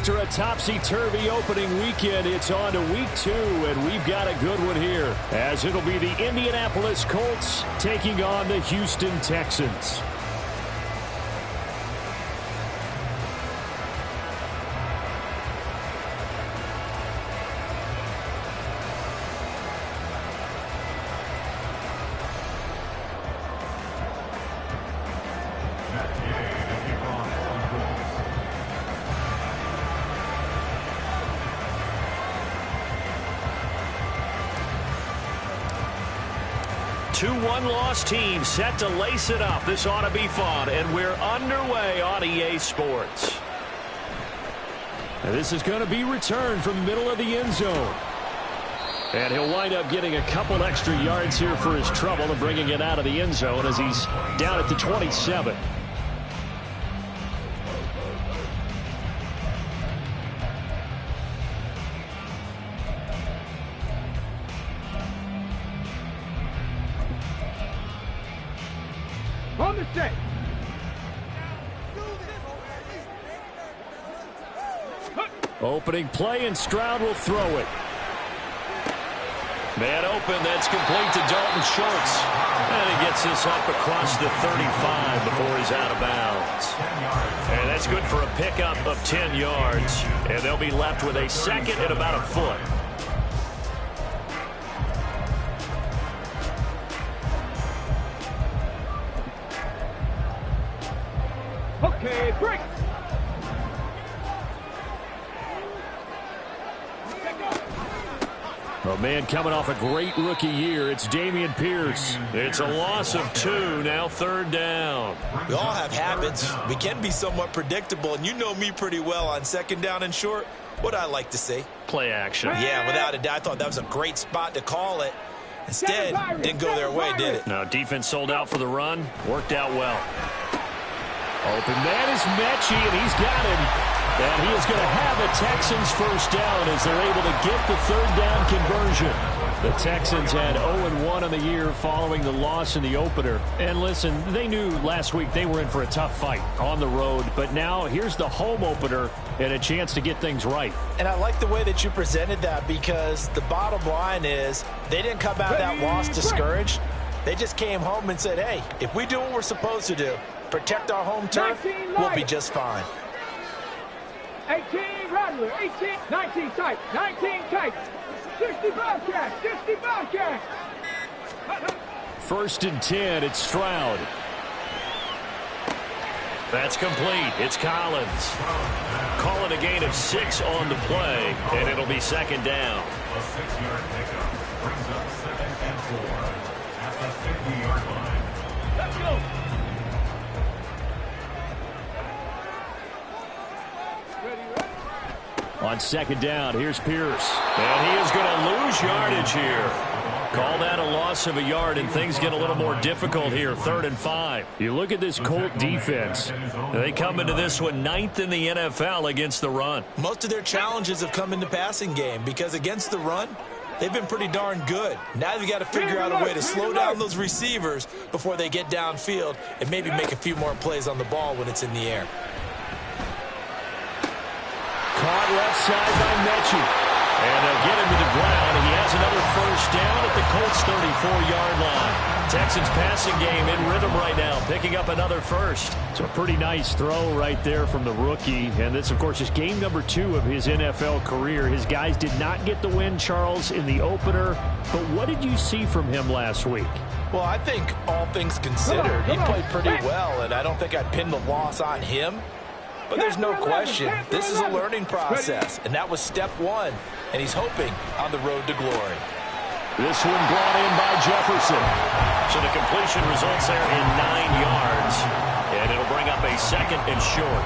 After a topsy-turvy opening weekend, it's on to week 2, and we've got a good one here, as it'll be the Indianapolis Colts taking on the Houston Texans. Two one-loss teams set to lace it up. This ought to be fun, and we're underway on EA Sports. And this is going to be returned from the middle of the end zone. And he'll wind up getting a couple extra yards here for his trouble and bringing it out of the end zone as he's down at the 27. On the set. Opening play, and Stroud will throw it. Man open, that's complete to Dalton Schultz. And he gets this up across the 35 before he's out of bounds. And that's good for a pickup of 10 yards. And they'll be left with a second and about a foot. Okay, break. A man coming off a great rookie year. It's Dameon Pierce. It's a loss of 2, now third down. We all have habits. We can be somewhat predictable, and you know me pretty well on second down and short. What I like to say? Play action. Yeah, without a doubt. I thought that was a great spot to call it. Instead, didn't go their way, did it? Now, defense sold out for the run. Worked out well. Open man is Mechie, and he's got him. And he is going to have a Texans first down as they're able to get the third down conversion. The Texans had 0-1 on the year following the loss in the opener. And listen, they knew last week they were in for a tough fight on the road. But now here's the home opener and a chance to get things right. And I like the way that you presented that, because the bottom line is they didn't come out of that loss discouraged. They just came home and said, hey, if we do what we're supposed to do, protect our home turf, we'll be just fine. 18 Rattler, 18, 19 tight, 19 tight, 60 Bobcat, 60 Bobcat. First and 10, it's Stroud. That's complete. It's Collins. Calling a gain of 6 on the play, and it'll be second down. A 6-yard pickup brings up 2nd and 4 at the 50-yard line. Let's go. On second down, here's Pierce. And he is going to lose yardage here. Call that a loss of a yard, and things get a little more difficult here, 3rd and 5. You look at this Colt defense. They come into this one 9th in the NFL against the run. Most of their challenges have come in the passing game, because against the run, they've been pretty darn good. Now they've got to figure out a way to slow down those receivers before they get downfield and maybe make a few more plays on the ball when it's in the air. Caught left side by Mechie. And they'll get him to the ground. He has another first down at the Colts' 34-yard line. Texans passing game in rhythm right now, picking up another first. So a pretty nice throw right there from the rookie. And this, of course, is game number 2 of his NFL career. His guys did not get the win, Charles, in the opener. But what did you see from him last week? Well, I think all things considered, he played pretty well, and I don't think I'd pin the loss on him. But there's no question, this is a learning process, and that was step 1, and he's hoping on the road to glory. This one brought in by Jefferson. So the completion results there in 9 yards, and it'll bring up a second and short.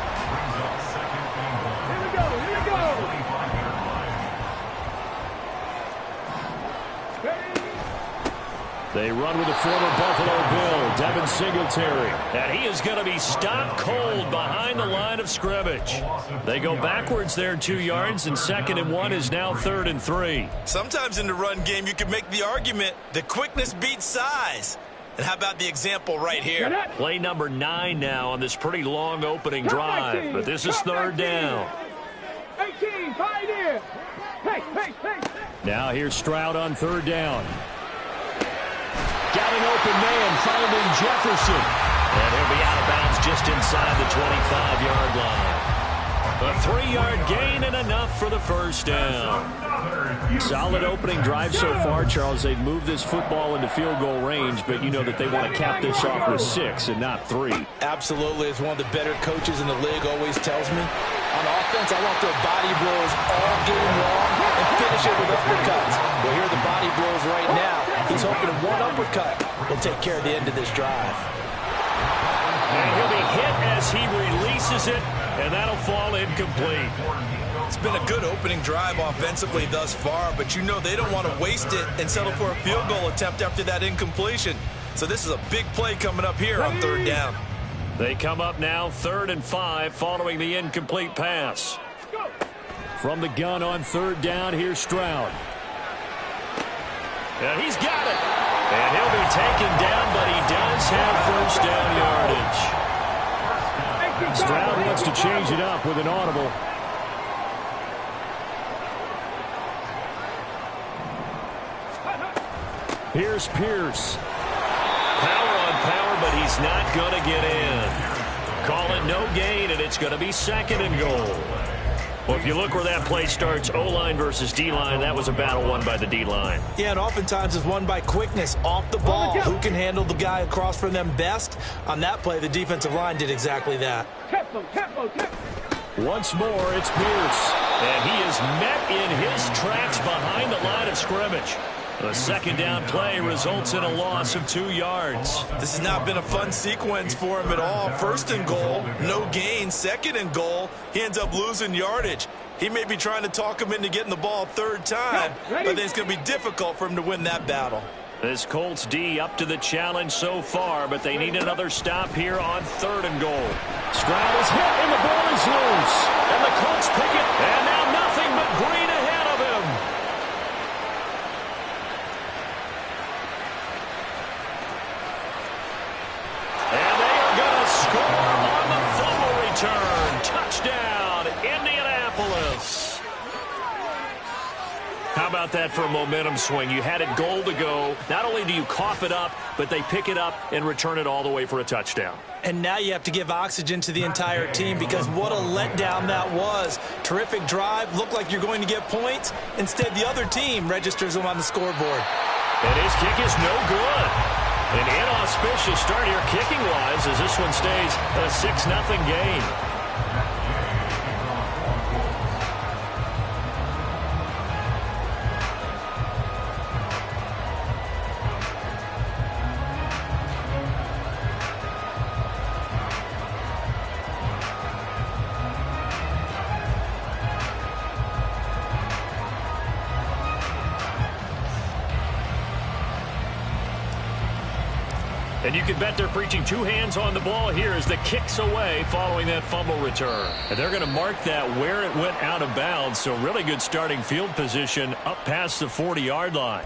Here we go, here we go. They run with the former Buffalo Bill, Devin Singletary. And he is going to be stopped cold behind the line of scrimmage. They go backwards there 2 yards, and 2nd and 1 is now 3rd and 3. Sometimes in the run game, you can make the argument that quickness beats size. And how about the example right here? Play number 9 now on this pretty long opening drive. But this is 3rd down. there. Hey. Now here's Stroud on third down. Got an open man finding Jefferson. And he'll be out of bounds just inside the 25-yard line. A 3-yard gain and enough for the first down. Solid opening drive so far, Charles. They've moved this football into field goal range, but you know that they want to cap this off with 6 and not 3. Absolutely. As one of the better coaches in the league always tells me, on offense, I want their body blows all game long and finish it with uppercuts. Well, here are the body blows right now. He's hoping one uppercut will take care of the end of this drive. And he'll be hit as he releases it, and that'll fall incomplete. It's been a good opening drive offensively thus far, but you know they don't want to waste it and settle for a field goal attempt after that incompletion. So this is a big play coming up here on third down. They come up now 3rd and 5 following the incomplete pass. From the gun on third down, here's Stroud. And he's got it. And he'll be taken down, but he does have first down yardage. Stroud wants to change it up with an audible. Here's Pierce. Power on power, but he's not going to get in. Call it no gain, and it's going to be 2nd and goal. Well, if you look where that play starts, O-line versus D-line, that was a battle won by the D-line. Yeah, and oftentimes it's won by quickness off the ball. Who can handle the guy across from them best? On that play, the defensive line did exactly that. Tempo. Once more, it's Pierce. And he is met in his tracks behind the line of scrimmage. The 2nd down play results in a loss of 2 yards. This has not been a fun sequence for him at all. 1st and goal, no gain. 2nd and goal, he ends up losing yardage. He may be trying to talk him into getting the ball 3rd time, but then it's going to be difficult for him to win that battle. This Colts D up to the challenge so far, but they need another stop here on 3rd and goal. Stroud is hit, and the ball is loose. And the Colts pick it, and now nothing but green ahead of him. And they are going to score on the fumble return. Touchdown, Indianapolis. How about that for a momentum swing? You had it goal to go. Not only do you cough it up, but they pick it up and return it all the way for a touchdown. And now you have to give oxygen to the entire team because what a letdown that was. Terrific drive. Looked like you're going to get points. Instead, the other team registers them on the scoreboard. And his kick is no good. An inauspicious start here kicking-wise as this one stays a 6-0 game. And you can bet they're preaching 2 hands on the ball here as the kick's away following that fumble return. And they're going to mark that where it went out of bounds. So really good starting field position up past the 40-yard line.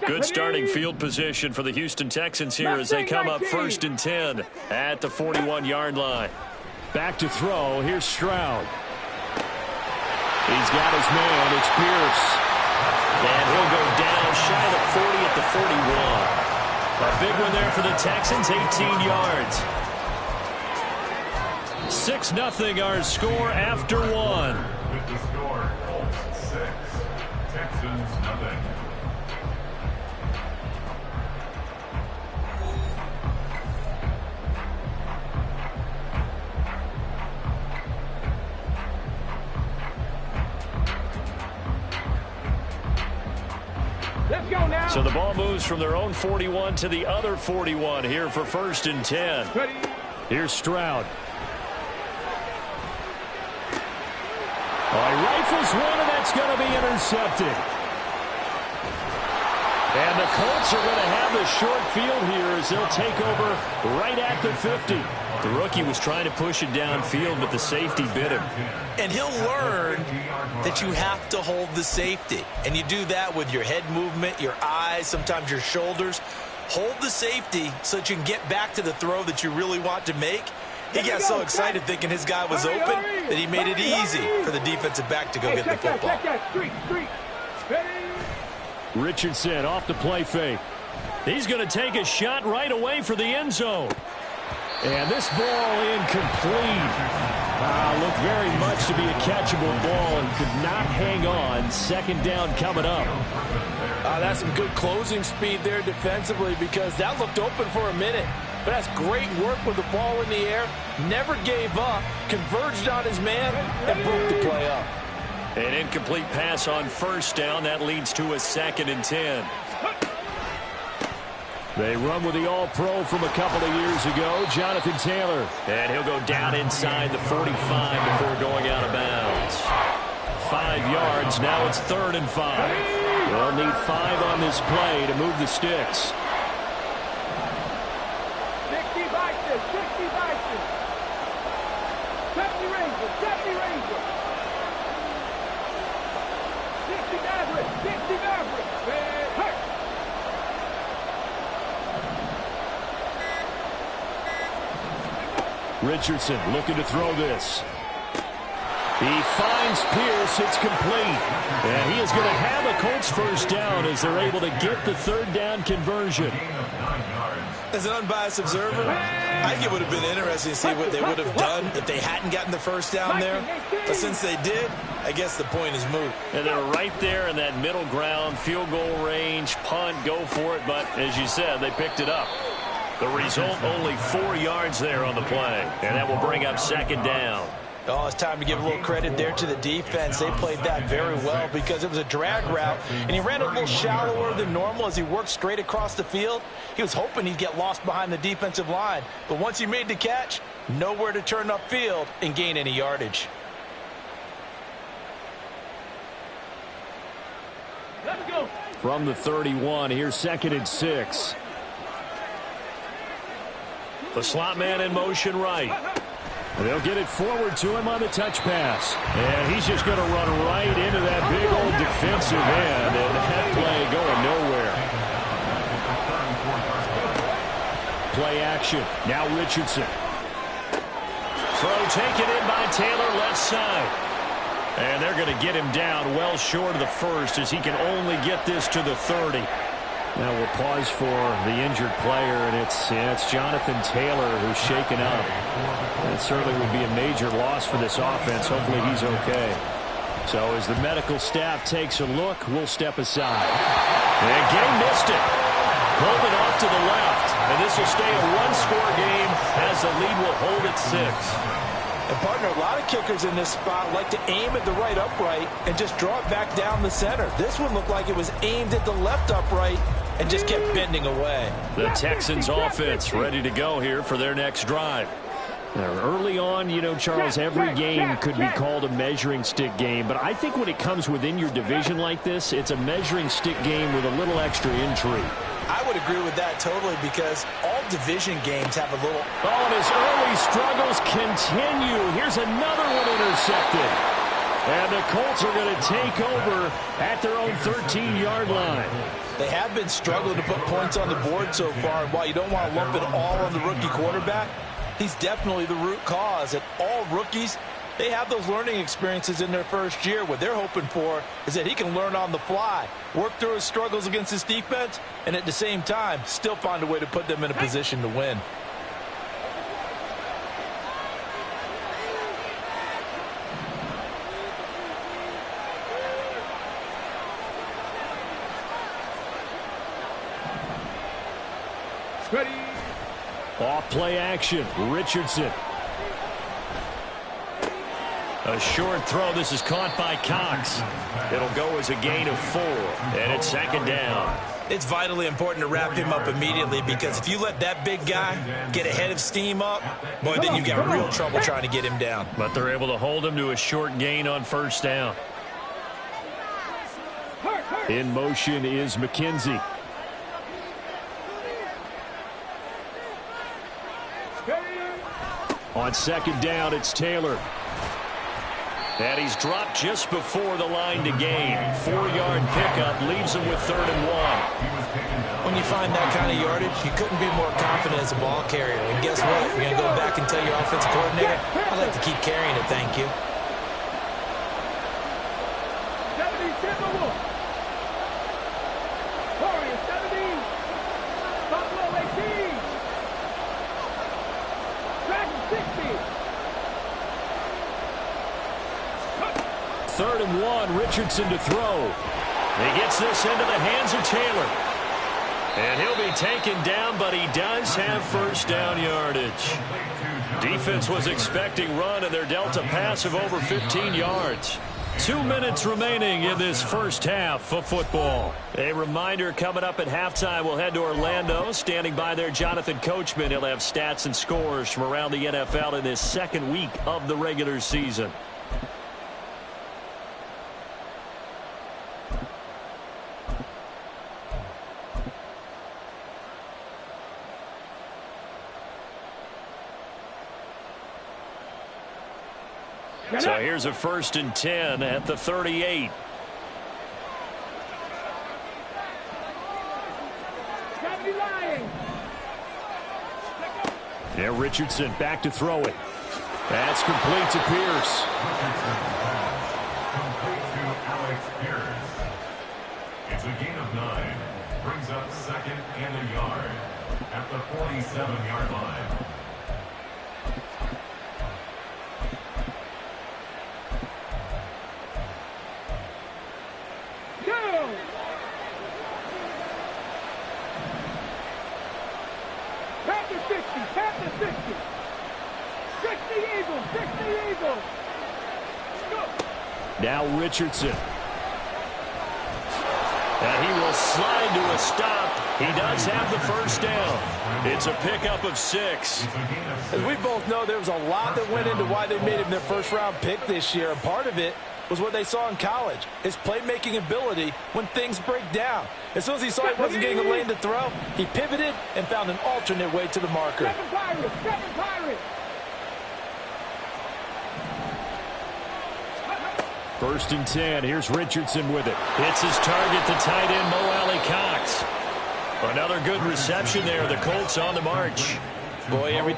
Good starting field position for the Houston Texans here as they come up 1st and 10 at the 41-yard line. Back to throw. Here's Stroud. He's got his man. It's Pierce. And he'll go down shy of the 40 at the 41. A big one there for the Texans, 18 yards. 6-0 our score after 1. With the score, Colts 6, Texans 0. Let's go now. So the ball moves from their own 41 to the other 41 here for 1st and 10. Ready. Here's Stroud. Oh, he rifles one, and that's going to be intercepted. And the Colts are going to have the short field here as they'll take over right at the 50. The rookie was trying to push it downfield, but the safety bit him. And he'll learn that you have to hold the safety. And you do that with your head movement, your eyes, sometimes your shoulders. Hold the safety so that you can get back to the throw that you really want to make. He got so excited thinking his guy was open that he made it easy for the defensive back to go get the football. Richardson off the play fake. He's going to take a shot right away for the end zone. And this ball incomplete. Looked very much to be a catchable ball and could not hang on. Second down coming up. That's some good closing speed there defensively because that looked open for a minute. But that's great work with the ball in the air. Never gave up. Converged on his man and broke the play up. An incomplete pass on first down. That leads to a 2nd and 10. They run with the All-Pro from a couple of years ago, Jonathan Taylor. And he'll go down inside the 45 before going out of bounds. 5 yards. Now it's 3rd and 5. They'll need 5 on this play to move the sticks. 60 Vikings, 60 Vikings. 70 Rangers, 70 Rangers. 60 Mavericks, 60 Mavericks. Hurt. Richardson looking to throw this. He finds Pierce. It's complete. And he is going to have a Colts first down as they're able to get the 3rd down conversion. As an unbiased observer, I think it would have been interesting to see what they would have done if they hadn't gotten the first down there. But since they did, I guess the point is moot. And they're right there in that middle ground, field goal range, punt, go for it. But as you said, they picked it up. The result, only 4 yards there on the play. And that will bring up 2nd down. Oh, it's time to give a little credit there to the defense. They played that very well because it was a drag route, and he ran a little shallower than normal as he worked straight across the field. He was hoping he'd get lost behind the defensive line, but once he made the catch, nowhere to turn upfield and gain any yardage. Let's go. From the 31, here's 2nd and 6. The slot man in motion right. They'll get it forward to him on the touch pass. And he's just going to run right into that big old defensive end. And that play going nowhere. Play action. Now Richardson. Throw taken in by Taylor left side. And they're going to get him down well short of the first as he can only get this to the 30. Now we'll pause for the injured player, and it's Jonathan Taylor who's shaken up. It certainly would be a major loss for this offense. Hopefully he's okay. So as the medical staff takes a look, we'll step aside. And Gay missed it. Pulled it off to the left. And this will stay a one-score game as the lead will hold at 6. And, partner, a lot of kickers in this spot like to aim at the right upright and just draw it back down the center. This one looked like it was aimed at the left upright and just kept bending away. The Texans offense ready to go here for their next drive. Now, early on, you know, Charles, every game could be called a measuring stick game, but I think when it comes within your division like this, it's a measuring stick game with a little extra intrigue. I would agree with that totally because all division games have a little... Oh, and his early struggles continue. Here's another one intercepted. And the Colts are going to take over at their own 13-yard line. They have been struggling to put points on the board so far. And while you don't want to lump it all on the rookie quarterback, he's definitely the root cause. And all rookies, they have those learning experiences in their first year. What they're hoping for is that he can learn on the fly, work through his struggles against his defense, and at the same time, still find a way to put them in a position to win. Ready. Off play action. Richardson. A short throw. This is caught by Cox. It'll go as a gain of 4. And it's 2nd down. It's vitally important to wrap him up immediately because if you let that big guy get ahead of steam up, boy, then you've got real trouble trying to get him down. But they're able to hold him to a short gain on first down. In motion is McKenzie. On second down, it's Taylor. And he's dropped just before the line to gain. 4-yard pickup leaves him with 3rd and 1. When you find that kind of yardage, you couldn't be more confident as a ball carrier. And guess what? You're going to go back and tell your offensive coordinator, I'd like to keep carrying it, thank you. 77 Warriors 17. Buffalo 18. Dragons 60. 3rd and 1, Richardson to throw. He gets this into the hands of Taylor. And he'll be taken down, but he does have 1st down yardage. Defense was expecting run, and they're dealt a pass of over 15 yards. 2 minutes remaining in this first half of football. A reminder coming up at halftime, we'll head to Orlando. Standing by there, Jonathan Coachman. He'll have stats and scores from around the NFL in this second week of the regular season. So here's a 1st and 10 at the 38. Yeah, Richardson back to throw it. That's complete to Pierce. Complete to Alex Pierce. It's a gain of 9. Brings up 2nd and a yard at the 47-yard line. Now Richardson. And he will slide to a stop. He does have the 1st down. It's a pickup of 6. As we both know, there was a lot that went into why they made him their 1st-round pick this year. And part of it was what they saw in college, his playmaking ability when things break down. As soon as he saw he wasn't getting a lane to throw, he pivoted and found an alternate way to the marker. Second Pirates. 1st and 10. Here's Richardson with it. Hits his target, the tight end, Mo Alley-Cox. Another good reception there. The Colts on the march. Boy, every...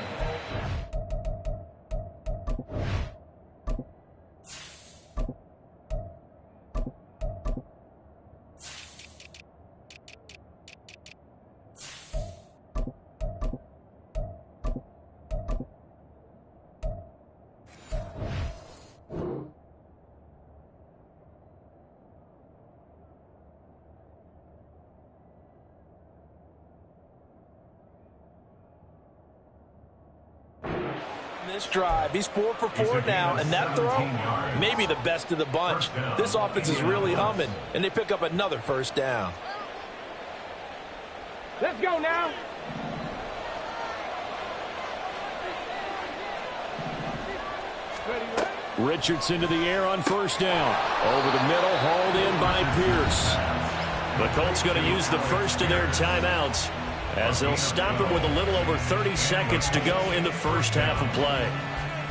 This drive, he's 4 for 4 now, and that throw, maybe the best of the bunch. This offense is really humming, and they pick up another 1st down. Let's go now. Richardson to the air on 1st down. Over the middle, hauled in by Pierce. The Colts going to use the first of their timeouts, as they'll stop him with a little over 30 seconds to go in the first half of play.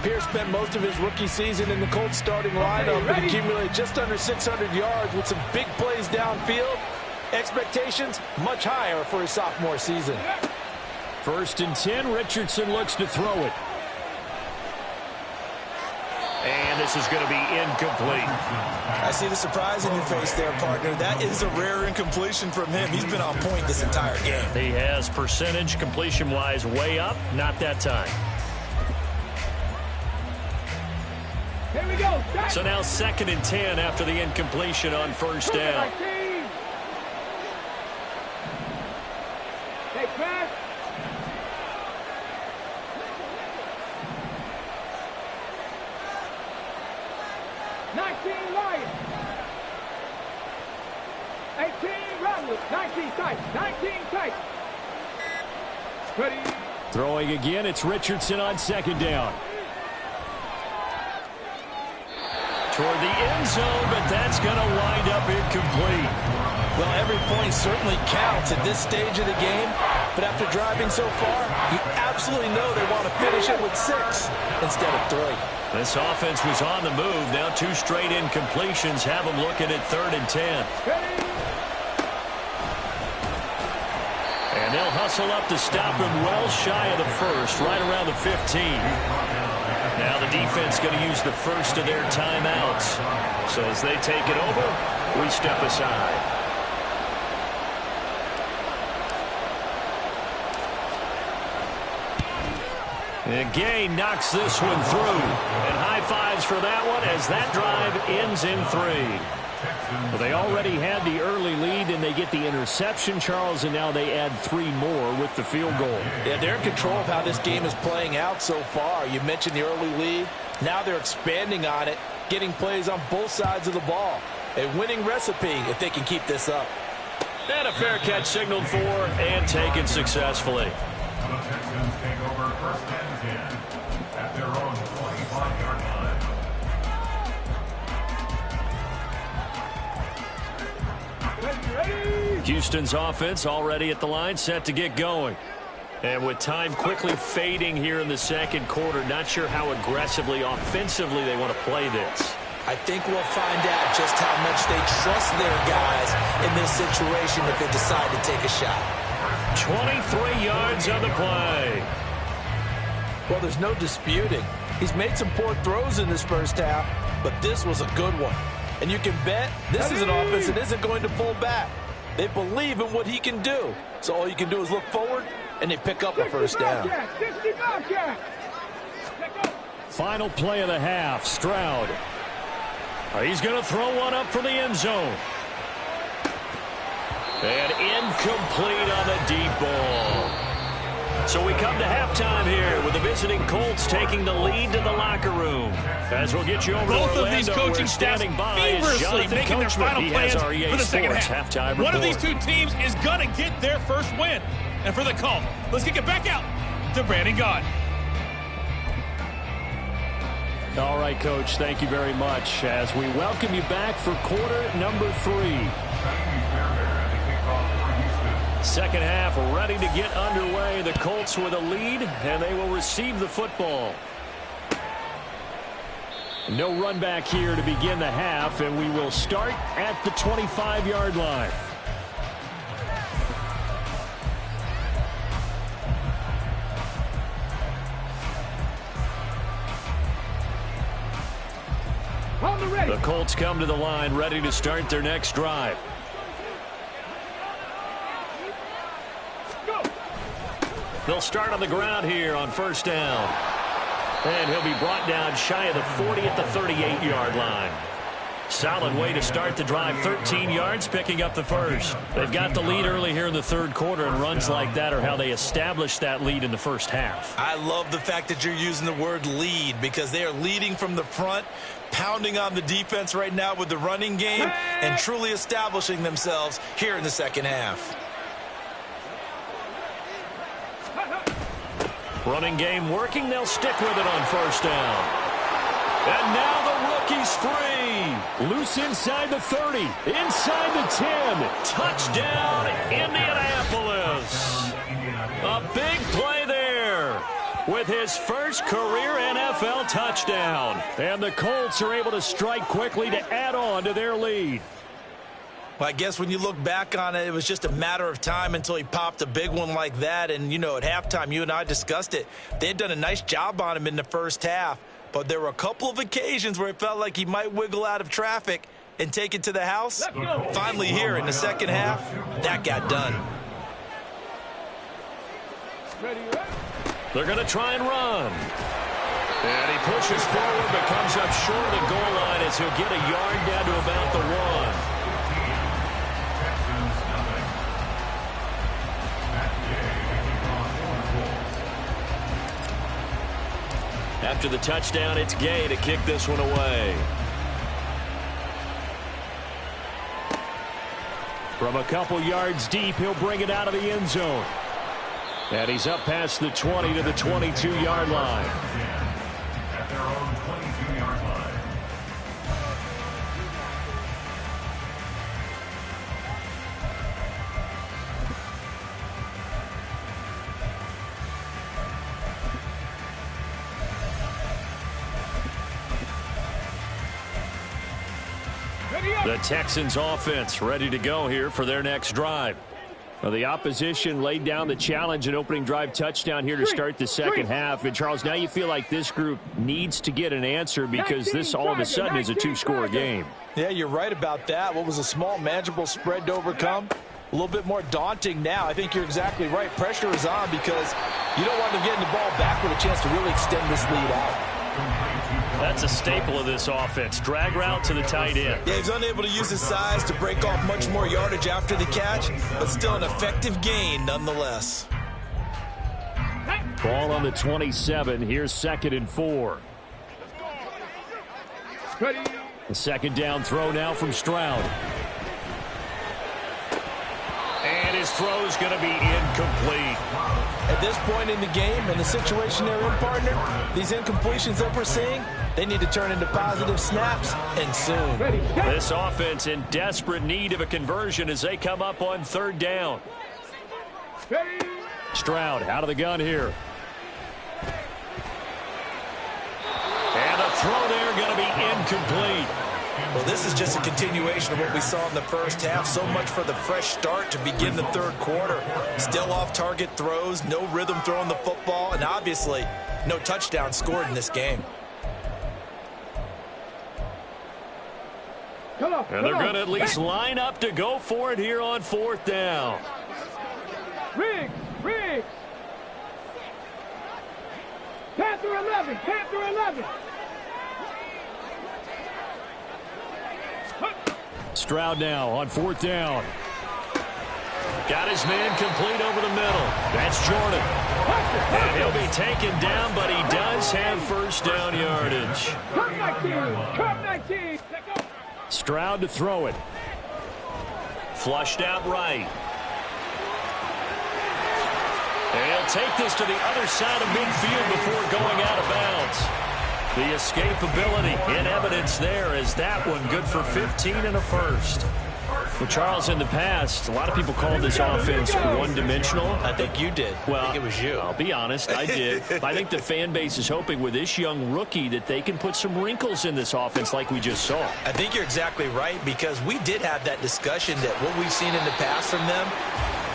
Pierce spent most of his rookie season in the Colts starting lineup and accumulated just under 600 yards with some big plays downfield. Expectations much higher for his sophomore season. 1st and 10, Richardson looks to throw it. And this is going to be incomplete. I see the surprise in your face there, partner. That is a rare incompletion from him. He's been on point this entire game. He has percentage completion-wise way up. Not that time. Here we go. So now 2nd and 10 after the incompletion on 1st down. Hey, pass. Lions. 18 Ramblers. 19 tight. 19 tight. Ready. Throwing again, it's Richardson on 2nd down. Toward the end zone, but that's going to wind up incomplete. Well, every point certainly counts at this stage of the game. But after driving so far, you absolutely know they want to finish it with 6 instead of 3. This offense was on the move. Now 2 straight incompletions have them looking at 3rd and 10. And they'll hustle up to stop him well shy of the first, right around the 15. Now the defense going to use the first of their timeouts. So as they take it over, we step aside. And Gay knocks this one through. And high fives for that one as that drive ends in 3. Well, they already had the early lead, and they get the interception, Charles, and now they add 3 more with the field goal. Yeah, they're in control of how this game is playing out so far. You mentioned the early lead. Now they're expanding on it, getting plays on both sides of the ball. A winning recipe if they can keep this up. And a fair catch signaled for and taken successfully. The Texans take over 1st and 10 at their own 25-yard line. Houston's offense already at the line, set to get going. And with time quickly fading here in the second quarter, not sure how aggressively, offensively they want to play this. I think we'll find out just how much they trust their guys in this situation if they decide to take a shot. 23 yards on the play. Well, there's no disputing. He's made some poor throws in this first half, but this was a good one. And you can bet this is an offense that isn't going to pull back. They believe in what he can do. So all you can do is look forward, and they pick up a first down. Final play of the half, Stroud. He's going to throw one up for the end zone. And incomplete on the deep ball. So we come to halftime here with the visiting Colts taking the lead to the locker room. As we'll get you over both to of these coaching staffs feverishly making their final plans for the second half. One of these 2 teams is going to get their first win. And for the call, let's kick it back out to Brandon Gaudin. All right, Coach, thank you very much as we welcome you back for quarter number 3. Second half ready to get underway. The Colts with a lead, and they will receive the football. No run back here to begin the half, and we will start at the 25-yard line. The Colts come to the line ready to start their next drive. They'll start on the ground here on first down. And he'll be brought down shy of the 40 at the 38-yard line. Solid way to start the drive. 13 yards, picking up the first. They've got the lead early here in the third quarter, and runs like that are how they established that lead in the first half. I love the fact that you're using the word lead because they are leading from the front, pounding on the defense right now with the running game, and truly establishing themselves here in the second half. Running game working. They'll stick with it on first down. And now the rookie's free. Loose inside the 30. Inside the 10. Touchdown, Indianapolis. A big play there with his first career NFL touchdown. And the Colts are able to strike quickly to add on to their lead. Well, I guess when you look back on it, it was just a matter of time until he popped a big one like that. And, you know, at halftime, you and I discussed it. They had done a nice job on him in the first half. But there were a couple of occasions where it felt like he might wiggle out of traffic and take it to the house. Finally here in the second half, that got done. They're going to try and run. And he pushes forward but comes up short of the goal line as he'll get a yard down to about the 1. After the touchdown, it's Gay to kick this one away. From a couple yards deep, he'll bring it out of the end zone. And he's up past the 20 to the 22-yard line. At their own 22-yard line. The Texans offense ready to go here for their next drive. Well, the opposition laid down the challenge, an opening drive touchdown here to start the second half. And, Charles, now you feel like this group needs to get an answer because this all of a sudden is a two-score game. Yeah, you're right about that. What was a small, manageable spread to overcome? A little bit more daunting now. I think you're exactly right. Pressure is on because you don't want them getting the ball back with a chance to really extend this lead out. That's a staple of this offense. Drag route to the tight end. Yeah, he's unable to use his size to break off much more yardage after the catch, but still an effective gain nonetheless. Ball on the 27. Here's 2nd and 4. The second down throw now from Stroud. And his throw is going to be incomplete. At this point in the game and the situation they're in, partner, these incompletions that we're seeing, they need to turn into positive snaps, and soon. This offense in desperate need of a conversion as they come up on 3rd down. Stroud out of the gun here. And a throw there going to be incomplete. Well, this is just a continuation of what we saw in the first half. So much for the fresh start to begin the 3rd quarter. Still off-target throws, no rhythm throwing the football, and obviously no touchdown scored in this game. And they're going to at least line up to go for it here on 4th down. Riggs. Panther 11. Stroud now on 4th down. Got his man complete over the middle. That's Jordan. And he'll be taken down, but he does have 1st down yardage. Come 19. Stroud to throw it. Flushed out right. And he'll take this to the other side of midfield before going out of bounds. The escapability in evidence there as that one good for 15 and a 1st. Well, Charles, in the past, a lot of people called this offense one-dimensional. I think you did. Well, I think it was you. I'll be honest, I did. I think the fan base is hoping with this young rookie that they can put some wrinkles in this offense like we just saw. I think you're exactly right because we did have that discussion that what we've seen in the past from them,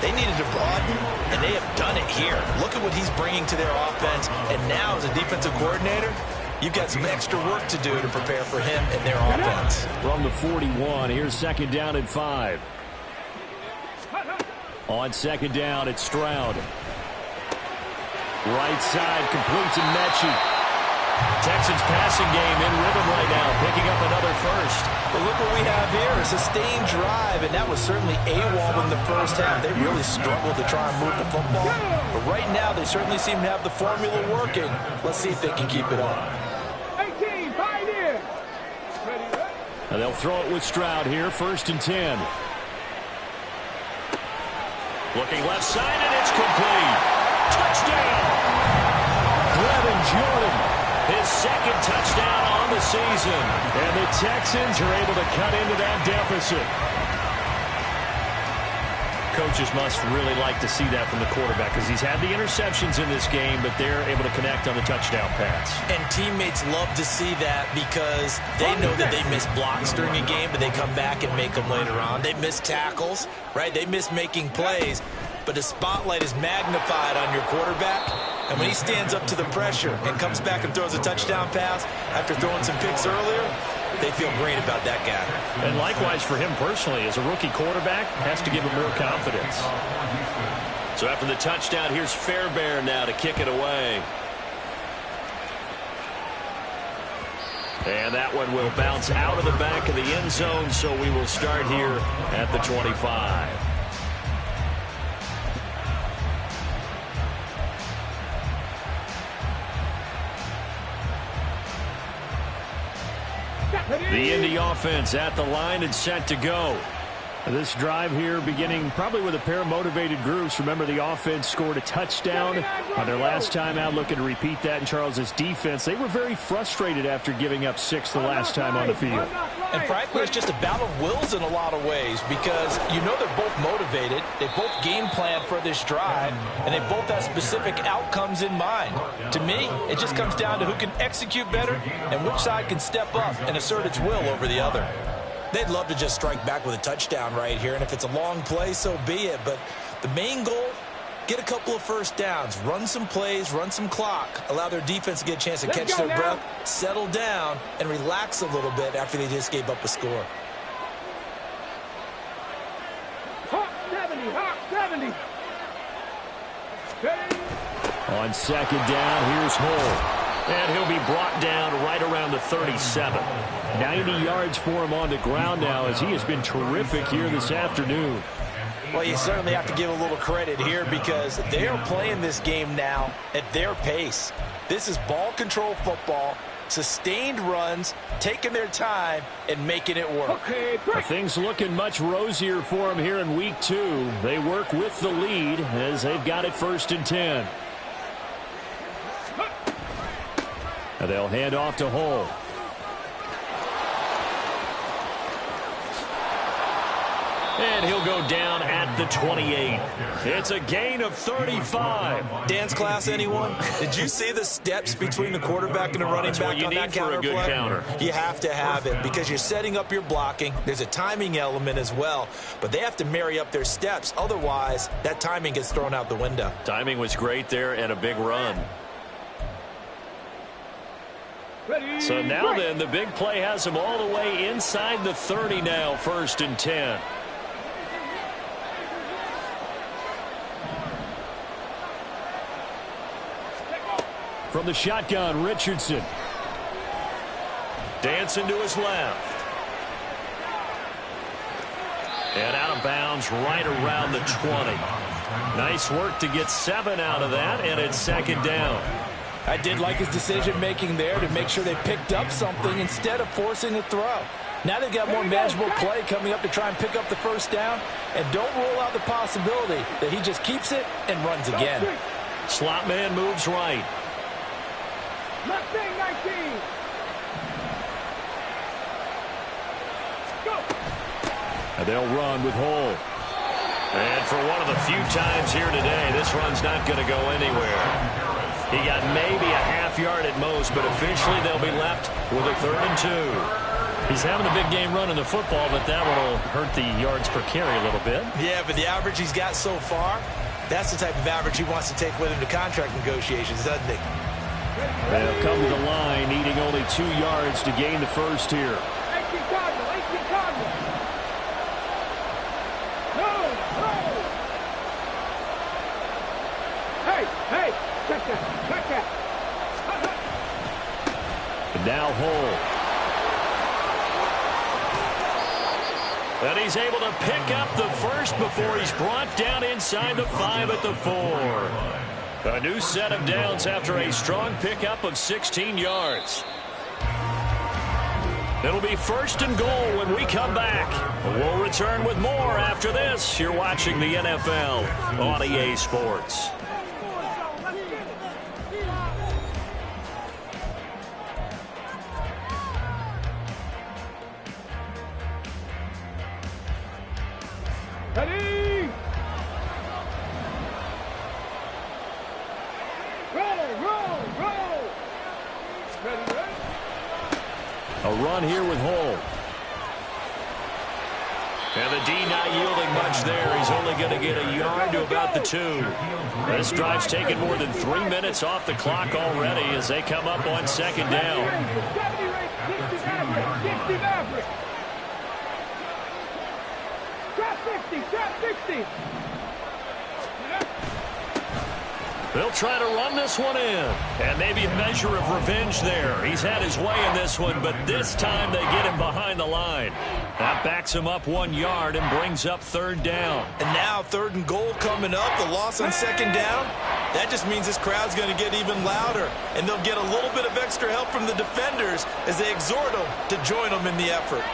they needed to broaden, and they have done it here. Look at what he's bringing to their offense, and now as a defensive coordinator, you've got some extra work to do to prepare for him and their offense. From the 41, here's 2nd down and 5. On 2nd down, it's Stroud. Right side completes and Mechie. Texans passing game in rhythm right now, picking up another 1st. But look what we have here, a sustained drive, and that was certainly AWOL in the first half. They really struggled to try and move the football. But right now, they certainly seem to have the formula working. Let's see if they can keep it up. And they'll throw it with Stroud here, 1st and 10. Looking left side, and it's complete. Touchdown! Brevin Jordan, his 2nd touchdown on the season. And the Texans are able to cut into that deficit. Coaches must really like to see that from the quarterback because he's had the interceptions in this game, but they're able to connect on the touchdown pass. And teammates love to see that because they know that they miss blocks during a game, but they come back and make them later on. They miss tackles, right? They miss making plays, but the spotlight is magnified on your quarterback. And when he stands up to the pressure and comes back and throws a touchdown pass after throwing some picks earlier, they feel great about that guy. And likewise for him personally, as a rookie quarterback, has to give him more confidence. So after the touchdown, here's Fairbairn now to kick it away. And that one will bounce out of the back of the end zone, so we will start here at the 25. The Indy offense at the line and set to go. This drive here beginning probably with a pair of motivated groups. Remember, the offense scored a touchdown on their last time out, looking to repeat that in Charles's defense. They were very frustrated after giving up 6 the last time on the field. And frankly, it's just a battle of wills in a lot of ways because you know they're both motivated. They both game plan for this drive, and they both have specific outcomes in mind. To me, it just comes down to who can execute better and which side can step up and assert its will over the other. They'd love to just strike back with a touchdown right here, and if it's a long play, so be it. But the main goal, get a couple of first downs, run some plays, run some clock, allow their defense to get a chance to catch their breath, settle down, and relax a little bit after they just gave up a score. Hawk 70, Hawk 70. On second down, here's Hull. And he'll be brought down right around the 37. 90 yards for him on the ground now as he has been terrific here this afternoon. Well, you certainly have to give a little credit here because they are playing this game now at their pace. This is ball control football, sustained runs, taking their time, and making it work. Okay, things looking much rosier for him here in week 2. They work with the lead as they've got it 1st and 10. And they'll hand off to Hull. And he'll go down at the 28. It's a gain of 35. Dance class, anyone? Did you see the steps between the quarterback and the running back on that counter play? That's what you need for a good counter. You have to have it because you're setting up your blocking. There's a timing element as well, but they have to marry up their steps. Otherwise, that timing gets thrown out the window. Timing was great there and a big run. So now then, the big play has him all the way inside the 30 now, 1st and 10. From the shotgun, Richardson. Dancing to his left. And out of bounds right around the 20. Nice work to get 7 out of that, and it's 2nd down. I did like his decision-making there to make sure they picked up something instead of forcing a throw. Now they've got more manageable play coming up to try and pick up the 1st down, and don't rule out the possibility that he just keeps it and runs again. Slot man moves right. Mustang 19. Go. And they'll run with Hull. And for one of the few times here today, this run's not going to go anywhere. He got maybe a half yard at most, but officially they'll be left with a 3rd and 2. He's having a big game running the football, but that one will hurt the yards per carry a little bit. Yeah, but the average he's got so far, that's the type of average he wants to take with him to contract negotiations, doesn't he? They'll come to the line, needing only 2 yards to gain the 1st here. 18 Cardinal, 18 Cardinal. No, no. Hey, check that. And now Hull. And he's able to pick up the 1st before he's brought down inside the 5 at the 4. A new set of downs after a strong pickup of 16 yards. It'll be 1st and goal when we come back. We'll return with more after this. You're watching the NFL on EA Sports. Ready? Roll. Ready? A run here with Hull. And the D not yielding much there. He's only going to get a yard to about the 2. This drive's taken more than 3 minutes off the clock already as they come up on 2nd down. 60 Maverick. Trap 60. They'll try to run this one in. And maybe a measure of revenge there. He's had his way in this one, but this time they get him behind the line. That backs him up 1 yard and brings up 3rd down. And now 3rd and goal coming up. The loss on 2nd down. That just means this crowd's going to get even louder. And they'll get a little bit of extra help from the defenders as they exhort them to join them in the effort.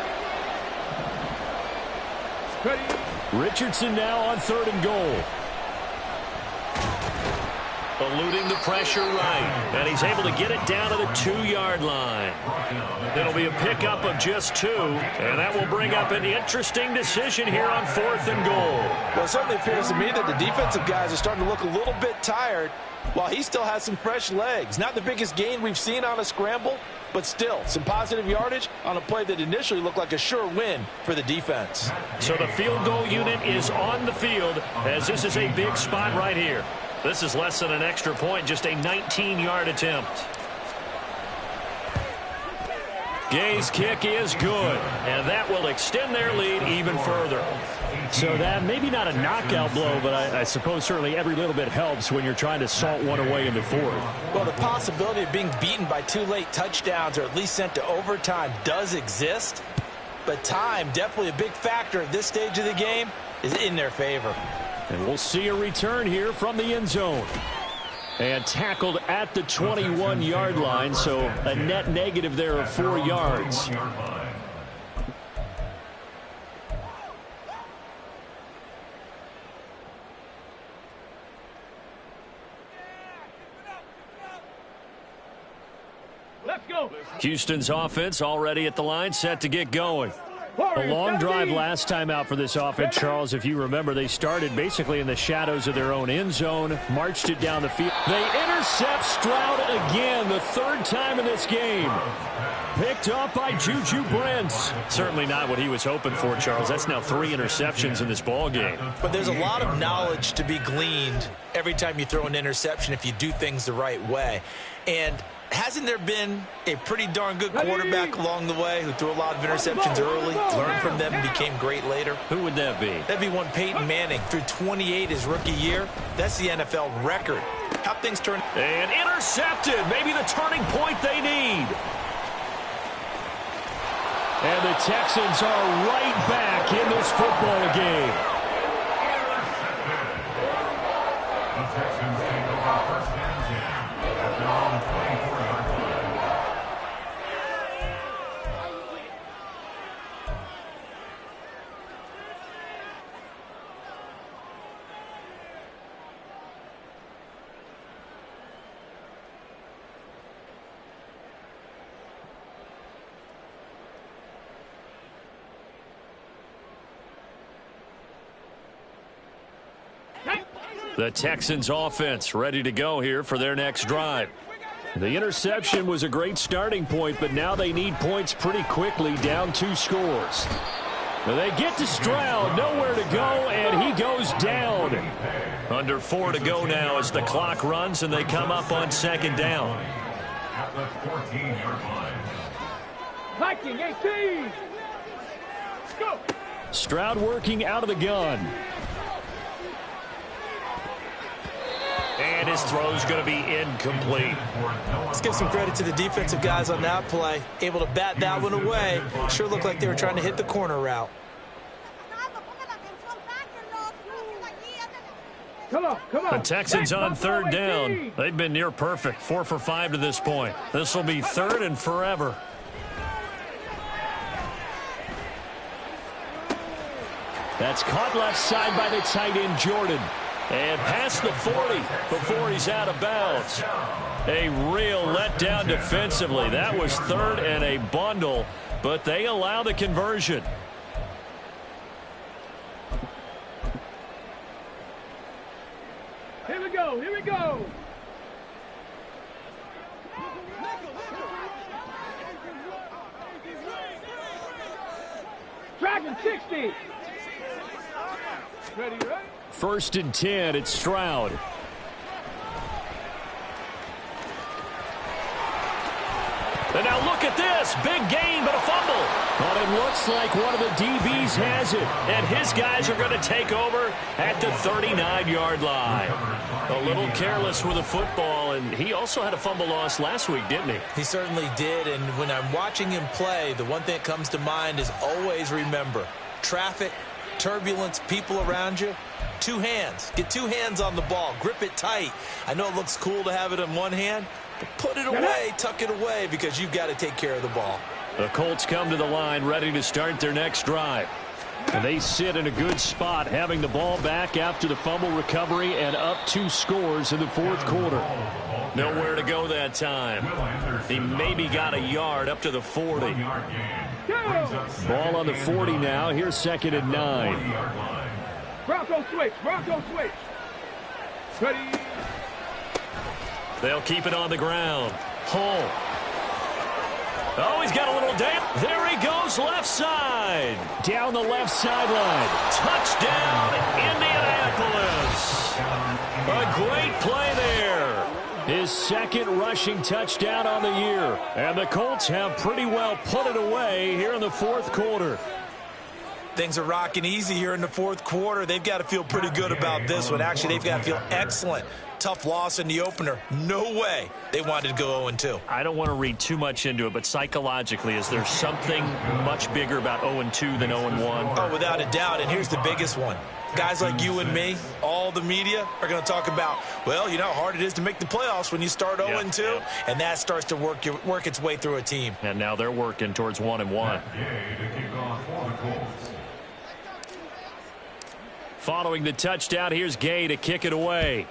Richardson now on 3rd and goal. Eluding the pressure right. And he's able to get it down to the 2-yard line. It'll be a pickup of just 2. And that will bring up an interesting decision here on 4th and goal. Well, it certainly appears to me that the defensive guys are starting to look a little bit tired while he still has some fresh legs. Not the biggest gain we've seen on a scramble, but still, some positive yardage on a play that initially looked like a sure win for the defense. So the field goal unit is on the field as this is a big spot right here. This is less than an extra point, just a 19-yard attempt. Gay's kick is good, and that will extend their lead even further. So that maybe not a knockout blow, but I suppose certainly every little bit helps when you're trying to salt one away in the fourth. Well, the possibility of being beaten by 2 late touchdowns or at least sent to overtime does exist, but time, definitely a big factor at this stage of the game, is in their favor. And we'll see a return here from the end zone. And tackled at the 21-yard line, so a net negative there of 4 yards. Let's go. Houston's offense already at the line, set to get going. A long drive last time out for this offense, Charles. If you remember, they started basically in the shadows of their own end zone, marched it down the field. They intercept Stroud again, the 3rd time in this game. Picked up by Juju Brents. Certainly not what he was hoping for, Charles. That's now 3 interceptions in this ball game. But there's a lot of knowledge to be gleaned every time you throw an interception if you do things the right way. And hasn't there been a pretty darn good quarterback along the way who threw a lot of interceptions early, learned from them, and became great later? Who would that be? That'd be one Peyton Manning. Threw 28 his rookie year. That's the NFL record. How things turn. And intercepted. Maybe the turning point they need. And the Texans are right back in this football game. The Texans take over first and 10 at their own 24-yard line. The Texans offense ready to go here for their next drive. The interception was a great starting point, but now they need points pretty quickly, down 2 scores. They get to Stroud, nowhere to go, and he goes down. Under 4 to go now as the clock runs and they come up on 2nd down. At the 14-yard line. Viking 18. Go. Stroud working out of the gun. And his throw's going to be incomplete. Let's give some credit to the defensive guys on that play. Able to bat that one away. Sure looked like they were trying to hit the corner route. Come on. The Texans on 3rd down. They've been near perfect. 4 for 5 to this point. This will be 3rd and forever. That's caught left side by the tight end, Jordan. And past the 40 before he's out of bounds. A real letdown defensively. That was 3rd and a bundle, but they allow the conversion. Here we go. Dragon 60. Ready? 1st and 10, it's Stroud. And now look at this. Big gain, but a fumble. But it looks like one of the DBs has it. And his guys are going to take over at the 39-yard line. A little careless with the football, and he also had a fumble loss last week, didn't he? He certainly did, and when I'm watching him play, the one thing that comes to mind is always remember, traffic, turbulence, people around you, 2 hands. Get 2 hands on the ball. Grip it tight. I know it looks cool to have it in one hand, but put it away, tuck it away, because you've got to take care of the ball. The Colts come to the line ready to start their next drive. And they sit in a good spot, having the ball back after the fumble recovery and up 2 scores in the 4th quarter. Nowhere to go that time. He maybe got a yard up to the 40. Ball on the 40 now. Here's 2nd and 9. Bronco switch. Ready. They'll keep it on the ground. Hull. Oh, he's got a little damage. There he goes, left side. Down the left sideline. Touchdown, Indianapolis. A great play there. His second rushing touchdown on the year. And the Colts have pretty well put it away here in the fourth quarter. Things are rocking easy here in the fourth quarter. They've got to feel pretty good about this one. Actually, they've got to feel excellent. Tough loss in the opener. No way they wanted to go 0-2. I don't want to read too much into it, but psychologically, is there something much bigger about 0-2 than 0-1? Oh, without a doubt, and here's the biggest one. Guys like you and me, all the media, are going to talk about, well, you know how hard it is to make the playoffs when you start 0-2, and that starts to work its way through a team. And now they're working towards 1-1. Following the touchdown, here's Gay to kick it away.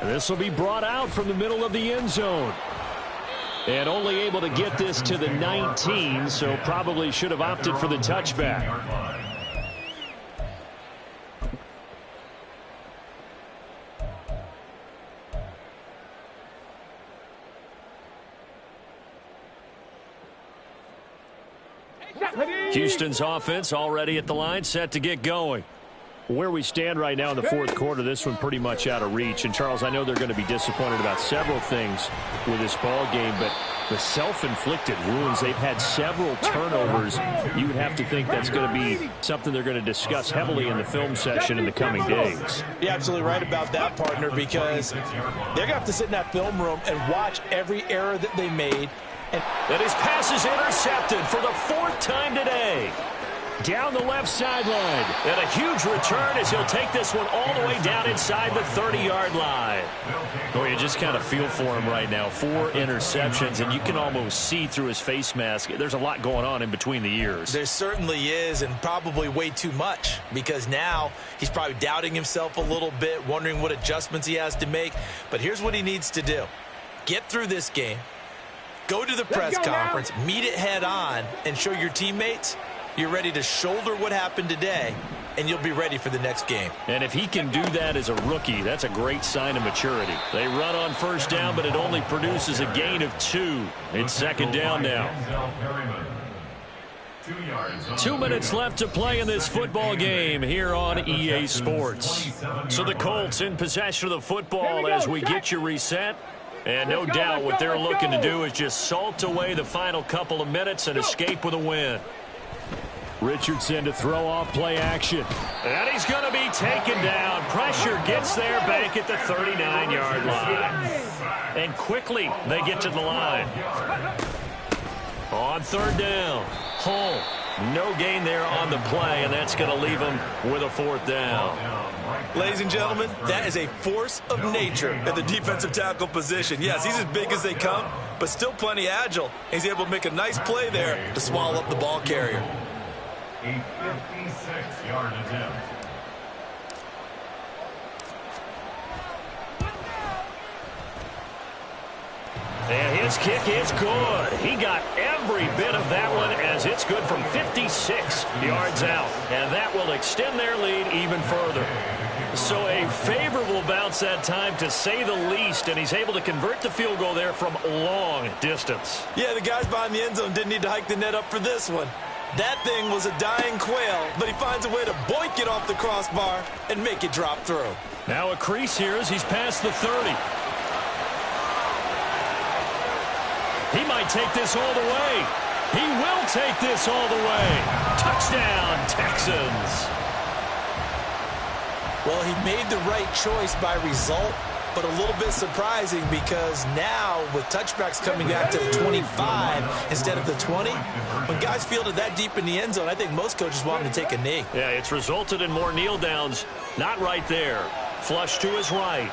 And this will be brought out from the middle of the end zone. And only able to get this to the 19, so probably should have opted for the touchback. Houston's offense already at the line, set to get going. Where we stand right now in the fourth quarter, this one pretty much out of reach. And, Charles, I know they're going to be disappointed about several things with this ball game, but the self-inflicted wounds, they've had several turnovers. You would have to think that's going to be something they're going to discuss heavily in the film session in the coming days. You're absolutely right about that, partner, because they're going to have to sit in that film room and watch every error that they made. And his pass is intercepted for the fourth time today. Down the left sideline. And a huge return as he'll take this one all the way down inside the 30-yard line. Oh, you just kind of feel for him right now. 4 interceptions, and you can almost see through his face mask. There's a lot going on in between the ears. There certainly is, and probably way too much, because now he's probably doubting himself a little bit, wondering what adjustments he has to make. But here's what he needs to do. Get through this game. Go to the press conference, meet it head on, and show your teammates you're ready to shoulder what happened today, and you'll be ready for the next game. And if he can do that as a rookie, that's a great sign of maturity. They run on first down, but it only produces a gain of 2. It's second down now. 2 minutes left to play in this football game here on EA Sports. So the Colts in possession of the football as we get you reset. And no doubt what they're looking to do is just salt away the final couple of minutes and escape with a win. Richardson to throw off play action. And he's going to be taken down. Pressure gets there back at the 39-yard line. And quickly they get to the line. On third down, Hull. No gain there on the play, and that's going to leave him with a fourth down. Ladies and gentlemen, that is a force of nature at the defensive tackle position. Yes, he's as big as they come, but still plenty agile. He's able to make a nice play there to swallow up the ball carrier. A 56-yard attempt. And his kick is good. He got every bit of that one as it's good from 56 yards out. And that will extend their lead even further. So a favorable bounce that time, to say the least, and he's able to convert the field goal there from long distance. Yeah, the guys behind the end zone didn't need to hike the net up for this one. That thing was a dying quail, but he finds a way to boink it off the crossbar and make it drop through. Now a crease here as he's past the 30. He might take this all the way. He will take this all the way. Touchdown, Texans. Well, he made the right choice by result, but a little bit surprising because now with touchbacks coming back to the 25 instead of the 20, when guys fielded that deep in the end zone, I think most coaches want him to take a knee. Yeah, it's resulted in more kneel downs. Not right there. Flush to his right.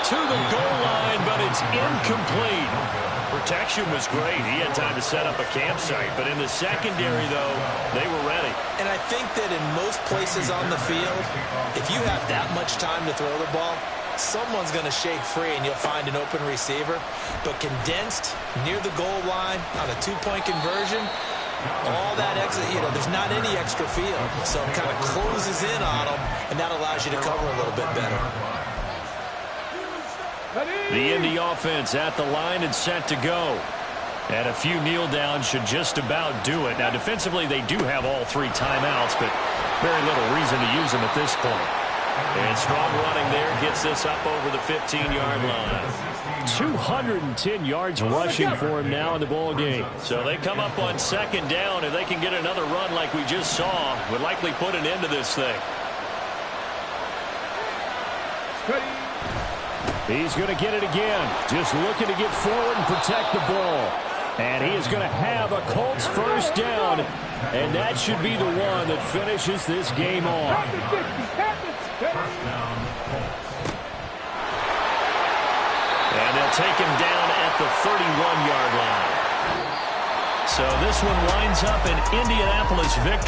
To the goal line, but it's incomplete. Protection was great. He had time to set up a campsite, but in the secondary, though, they were ready. And I think that in most places on the field, if you have that much time to throw the ball, someone's going to shake free and you'll find an open receiver. But condensed near the goal line on a 2-point conversion, All that extra, there's not any extra field. So it kind of closes in on them, and that allows you to cover a little bit better. The Indy offense at the line and set to go. And a few kneel downs should just about do it. Now, defensively, they do have all 3 timeouts, but very little reason to use them at this point. And strong running there gets this up over the 15-yard line. 210 yards rushing for him now in the ball game. So they come up on 2nd down. If they can get another run like we just saw, would likely put an end to this thing. He's going to get it again. Just looking to get forward and protect the ball. And he is going to have a Colts first down. And that should be the one that finishes this game off. And they'll take him down at the 31-yard line. So this one winds up an Indianapolis victory.